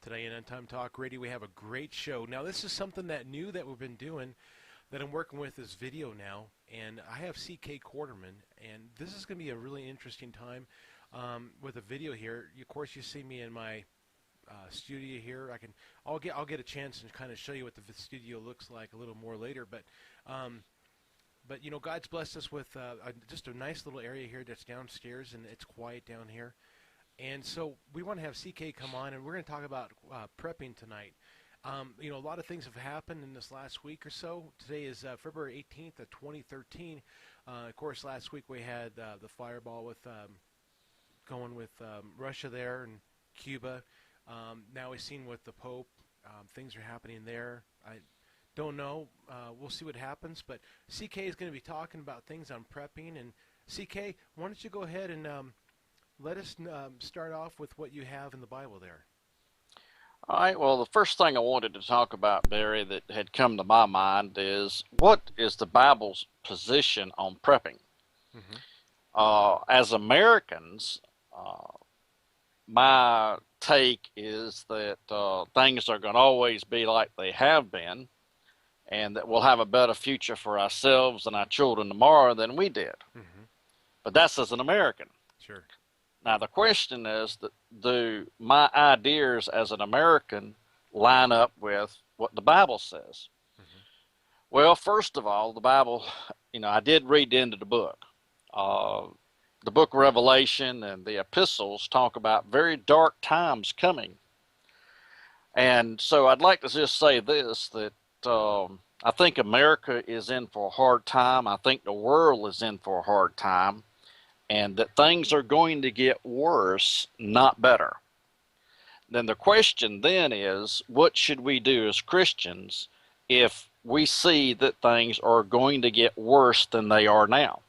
Today in End Time Talk Radio, we have a great show. Now, this is something that new that we've been doing that I'm working with is video now, and I have K Quaterman, and this is going to be a really interesting time with a video here. Of course, you see me in my studio here. I'll get a chance to kind of show you what the studio looks like a little more later, but you know, God's blessed us with just a nice little area here that's downstairs, and it's quiet down here. And so we want to have CK come on, and we're going to talk about prepping tonight. You know, a lot of things have happened in this last week or so. Today is February 18th of 2013. Of course, last week we had the fireball with going with Russia there and Cuba. Now we've seen with the Pope, things are happening there. I don't know. We'll see what happens. But CK is going to be talking about things on prepping. And CK, why don't you go ahead and let us start off with what you have in the Bible there. All right, well, the first thing I wanted to talk about, Barry, that had come to my mind is what is the Bible's position on prepping? As Americans, my take is that things are going to always be like they have been, and that we'll have a better future for ourselves and our children tomorrow than we did. But that's as an American. Sure. Now, the question is, do my ideas as an American line up with what the Bible says? Well, first of all, the Bible, you know, I did read the end of the book. The book of Revelation and the epistles talk about very dark times coming. And so I'd like to just say this, that I think America is in for a hard time. I think the world is in for a hard time. And that things are going to get worse, not better. Then the question then is, what should we do as Christians if we see that things are going to get worse than they are now?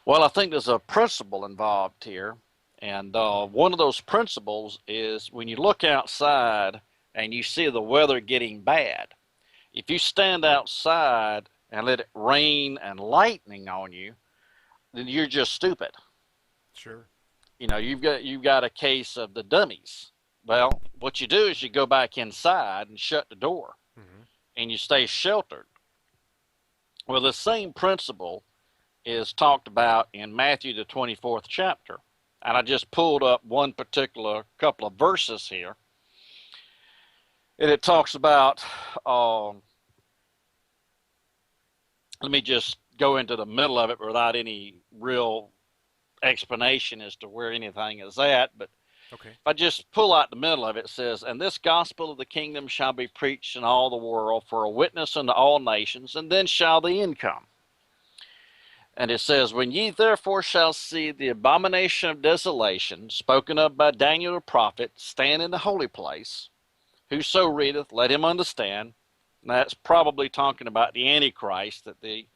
Well, I think there's a principle involved here. And one of those principles is when you look outside and you see the weather getting bad, if you stand outside and let it rain and lightning on you, then you're just stupid. Sure. You know, you've got a case of the dummies. Well, what you do is you go back inside and shut the door, and you stay sheltered. Well, the same principle is talked about in Matthew the 24th chapter, and I just pulled up one particular couple of verses here, and it talks about. Let me just go into the middle of it without any real explanation as to where anything is at, but okay. If I just pull out the middle of it, it says, "And this gospel of the kingdom shall be preached in all the world for a witness unto all nations, and then shall the end come." And it says, "When ye therefore shall see the abomination of desolation, spoken of by Daniel the prophet, stand in the holy place, whoso readeth, let him understand." And that's probably talking about the Antichrist that the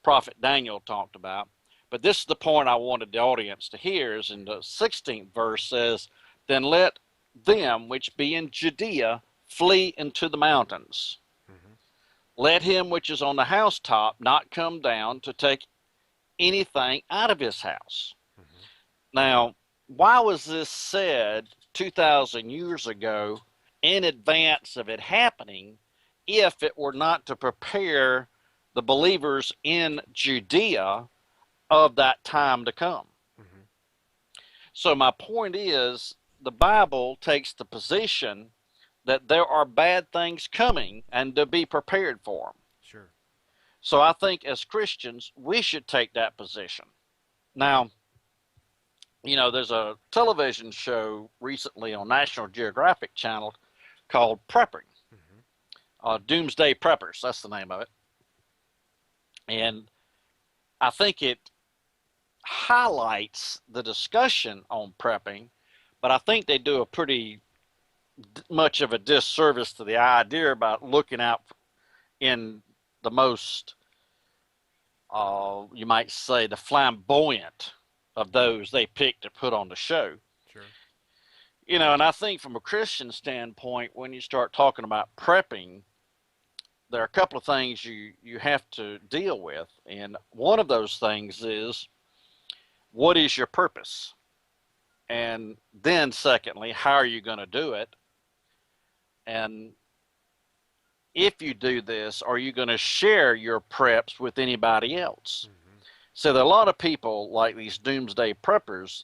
prophet Daniel talked about. But this is the point I wanted the audience to hear, is in the 16th verse says, "Then let them which be in Judea flee into the mountains. Let him which is on the housetop not come down to take anything out of his house." Now, why was this said 2,000 years ago in advance of it happening, if it were not to prepare the believers in Judea of that time to come? So my point is, the Bible takes the position that there are bad things coming and to be prepared for them. Sure. So I think as Christians, we should take that position. Now, you know, there's a television show recently on National Geographic Channel called Prepping. Doomsday Preppers, that's the name of it. And I think it highlights the discussion on prepping, but I think they do a pretty much of a disservice to the idea about looking out in the most, you might say, the flamboyant of those they pick to put on the show. Sure. You know, and I think from a Christian standpoint, when you start talking about prepping, there are a couple of things you have to deal with. And one of those things is, what is your purpose? And then secondly, how are you going to do it? And if you do this, are you going to share your preps with anybody else? Mm-hmm. So there are a lot of people like these doomsday preppers.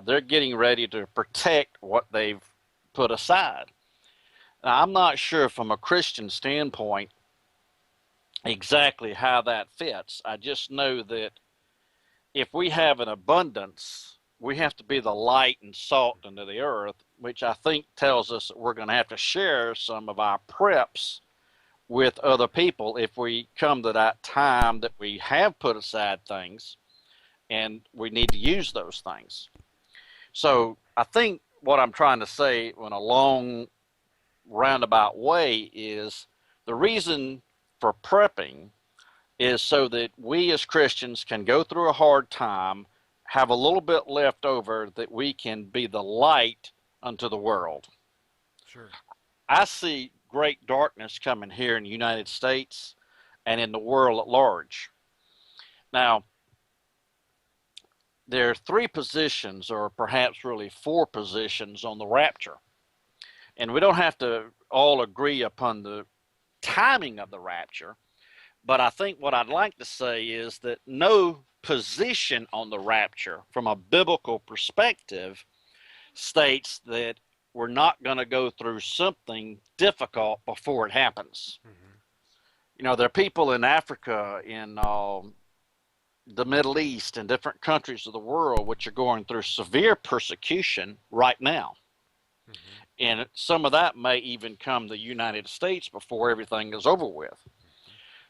They're getting ready to protect what they've put aside. Now, I'm not sure from a Christian standpoint exactly how that fits. I just know that if we have an abundance, we have to be the light and salt into the earth, which I think tells us that we're going to have to share some of our preps with other people if we come to that time that we have put aside things and we need to use those things. So I think what I'm trying to say in a long roundabout way is the reason for prepping is so that we as Christians can go through a hard time, have a little bit left over that we can be the light unto the world. Sure. I see great darkness coming here in the United States and in the world at large. Now, there are three positions, or perhaps really four positions, on the rapture. And we don't have to all agree upon the timing of the rapture, but I think what I'd like to say is that no position on the rapture from a biblical perspective states that we're not going to go through something difficult before it happens. Mm-hmm. You know, there are people in Africa, in the Middle East, and different countries of the world which are going through severe persecution right now. Mm-hmm. And some of that may even come to the United States before everything is over with. Mm-hmm.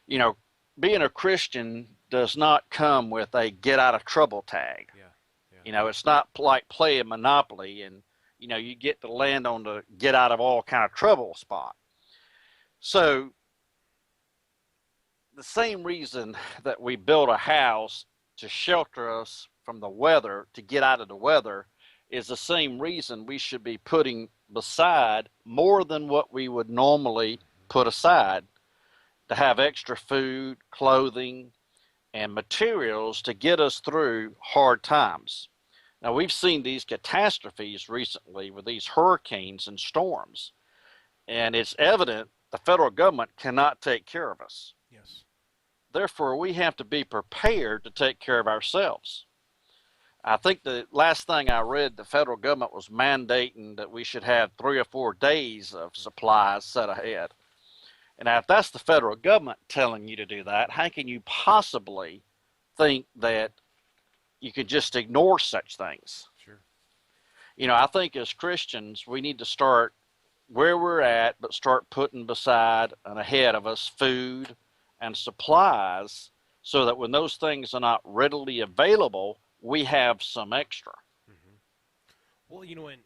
You know, being a Christian does not come with a get out of trouble tag. Yeah. Yeah. You know, it's not like playing Monopoly and, you know, you get to land on the get out of all kind of trouble spot. So the same reason that we build a house to shelter us from the weather, to get out of the weather, is the same reason we should be putting beside more than what we would normally put aside to have extra food, clothing, and materials to get us through hard times. Now, we've seen these catastrophes recently with these hurricanes and storms, and it's evident the federal government cannot take care of us. Yes. Therefore, we have to be prepared to take care of ourselves. I think the last thing I read, the federal government was mandating that we should have 3 or 4 days of supplies set ahead. And if that's the federal government telling you to do that, how can you possibly think that you could just ignore such things? Sure. You know, I think as Christians, we need to start where we're at, but start putting beside and ahead of us food and supplies so that when those things are not readily available, we have some extra. Mm-hmm. Well, and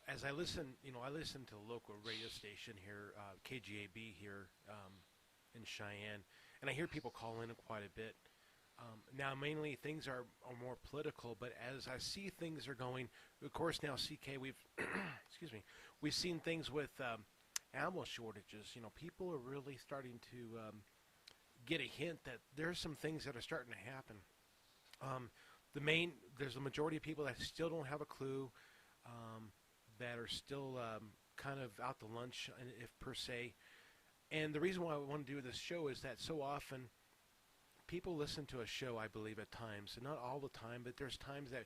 as I listen to the local radio station here, KGAB here in Cheyenne, and I hear people call in quite a bit. Now, mainly things are more political, but as I see things are going, of course, now CK, excuse me, we've seen things with ammo shortages. People are really starting to get a hint that there's some things that are starting to happen. Um, there's a majority of people that still don't have a clue, that are still kind of out to lunch, if per se. And the reason why I want to do this show is that so often people listen to a show, I believe, at times, and not all the time, but there's times that,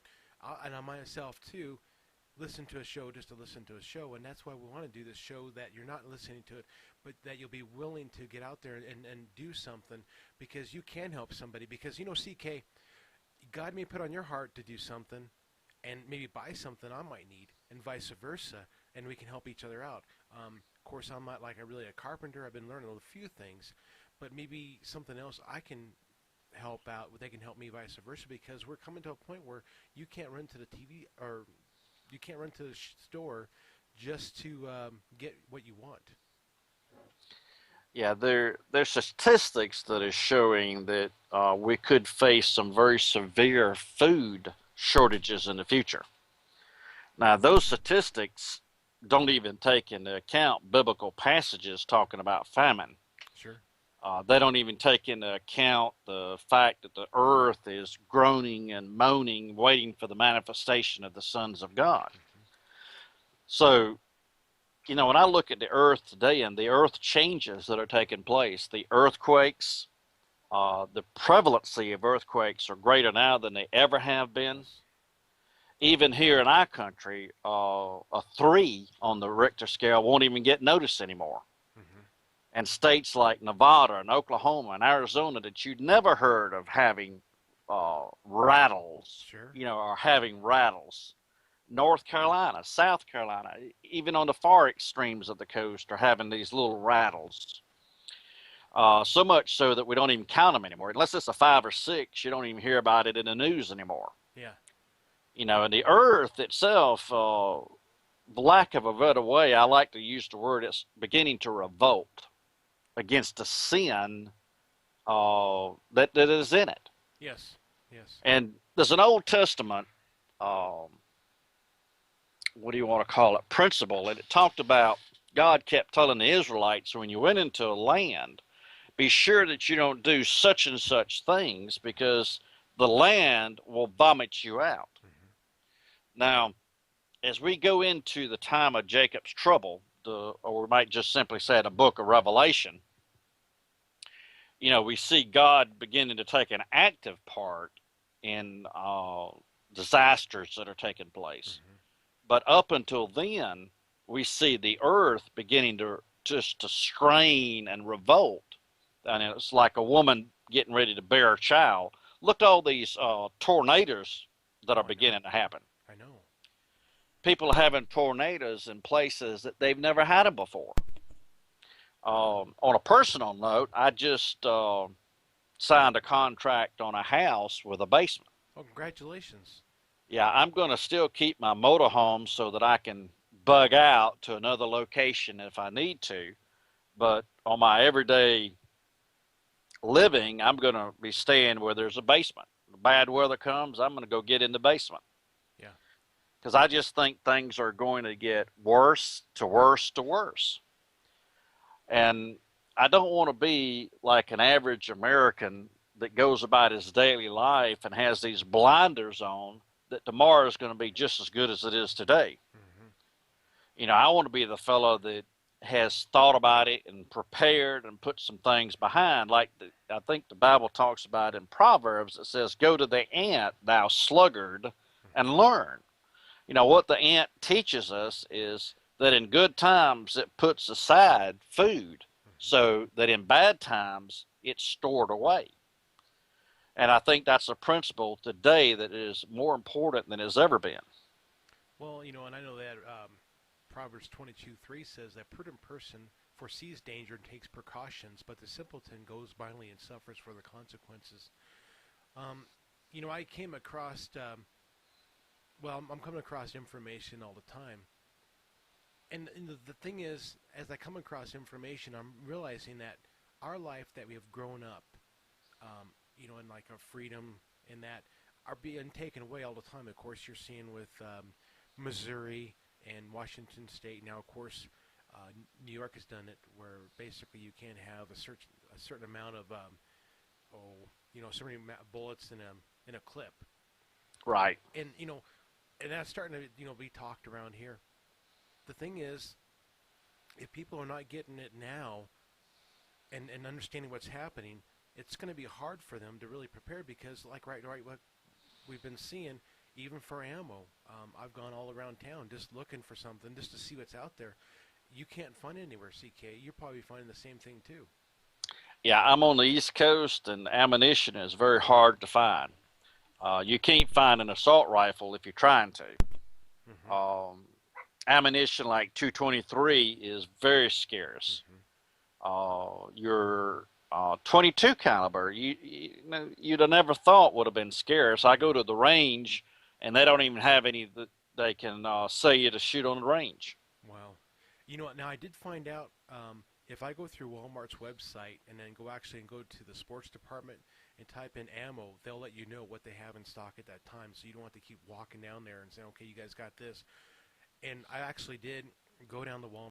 and I myself too, listen to a show just to listen to a show, and that's why we want to do this show, that you're not listening to it, but that you'll be willing to get out there and do something, because you can help somebody. Because, CK, God may put on your heart to do something and maybe buy something I might need, and vice versa, and we can help each other out. Of course, I'm not really a carpenter. I've been learning a few things, but maybe something else I can help out. They can help me, vice versa, because we're coming to a point where you can't run to the TV, or you can't run to the store just to get what you want. Yeah, there's statistics that is showing that we could face some very severe food shortages in the future. Now, those statistics don't even take into account biblical passages talking about famine. Sure. They don't even take into account the fact that the earth is groaning and moaning, waiting for the manifestation of the sons of God. Hmm. So, when I look at the earth today and the earth changes that are taking place, the earthquakes, the prevalency of earthquakes are greater now than they ever have been. Yes. Even here in our country, a 3 on the Richter scale won't even get noticed anymore. Hmm. And states like Nevada and Oklahoma and Arizona that you'd never heard of having rattles, Sure. or having rattles. North Carolina, South Carolina, even on the far extremes of the coast are having these little rattles. So much so that we don't even count them anymore. Unless it's a 5 or 6, you don't even hear about it in the news anymore. Yeah. And the earth itself, the lack of a better way, I like to use the word, it's beginning to revolt against the sin that is in it. Yes. Yes. And there's an Old Testament, um, what do you want to call it, principle, and it talked about God kept telling the Israelites when you went into a land, be sure that you don't do such and such things because the land will vomit you out. Hmm. Now, as we go into the time of Jacob's trouble, or we might just simply say the book of Revelation, we see God beginning to take an active part in disasters that are taking place. Hmm. But up until then, we see the earth beginning to just to strain and revolt. And it's like a woman getting ready to bear a child. Look at all these tornadoes that are Oh, I know. beginning to happen. I know. People are having tornadoes in places that they've never had them before. On a personal note, I just signed a contract on a house with a basement. Oh, congratulations. Yeah, I'm going to still keep my motorhome so that I can bug out to another location if I need to. But on my everyday living, I'm going to be staying where there's a basement. If bad weather comes, I'm going to go get in the basement Yeah. because I just think things are going to get worse to worse to worse. And I don't want to be like an average American that goes about his daily life and has these blinders on that tomorrow is going to be just as good as it is today. Hmm. I want to be the fellow that has thought about it and prepared and put some things behind. Like I think the Bible talks about in Proverbs, it says, "Go to the ant, thou sluggard, and Hmm. learn." What the ant teaches us is that in good times it puts aside food Hmm. so that in bad times it's stored away. And I think that's a principle today that is more important than it's ever been. Well, and I know that Proverbs 22:3 says that prudent person foresees danger and takes precautions, but the simpleton goes blindly and suffers for the consequences. Um, I came across, well, I'm coming across information all the time. And the thing is, as I come across information, I'm realizing that our life that we have grown up, in like our freedom and that are being taken away all the time. Of course, you're seeing with Missouri and Washington State now. Of course, New York has done it, where basically you can't have a certain amount of so many bullets in a clip, Right. and and that's starting to be talked around here. The thing is, if people are not getting it now and understanding what's happening, it's going to be hard for them to really prepare because, like right, what we've been seeing, even for ammo, I've gone all around town just looking for something just to see what's out there. You can't find it anywhere, CK. You're probably finding the same thing too. Yeah, I'm on the East Coast, and ammunition is very hard to find. You can't find an assault rifle if you're trying to. Hmm. Um, Ammunition like 223 is very scarce. Hmm. Your 22 caliber, you'd have never thought would have been scarce. I go to the range, and they don't even have any that they can sell you to shoot on the range. Wow. You know what? Now I did find out if I go through Walmart's website and then go to the sports department and type in ammo, they'll let you know what they have in stock at that time. So you don't have to keep walking down there and saying, okay, you guys got this. And I actually did go down to Walmart